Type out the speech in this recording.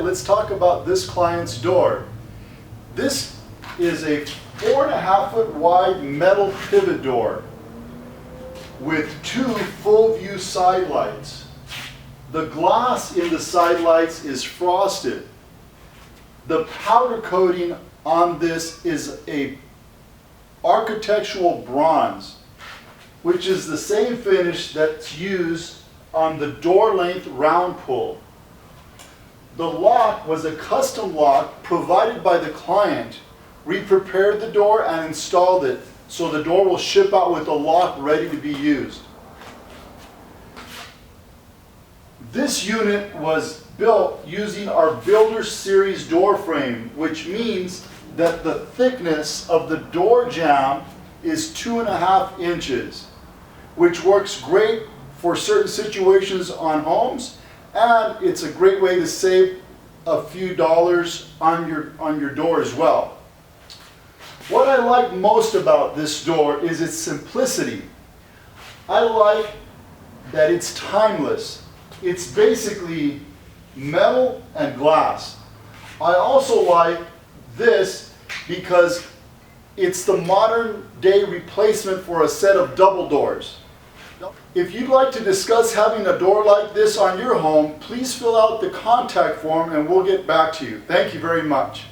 let's talk about this client's door. This is a 4.5-foot wide metal pivot door with 2 full view side lights. The glass in the side lights is frosted. The powder coating on this is a architectural bronze, which is the same finish that's used on the door length round pull. The lock was a custom lock provided by the client. We prepared the door and installed it so the door will ship out with a lock ready to be used. This unit was built using our Builder Series door frame, which means that the thickness of the door jamb is 2.5 inches, which works great for certain situations on homes, and it's a great way to save a few dollars on your door as well. What I like most about this door is its simplicity. I like that it's timeless. It's basically metal and glass. I also like this because it's the modern day replacement for a set of double doors. If you'd like to discuss having a door like this on your home, please fill out the contact form and we'll get back to you. Thank you very much.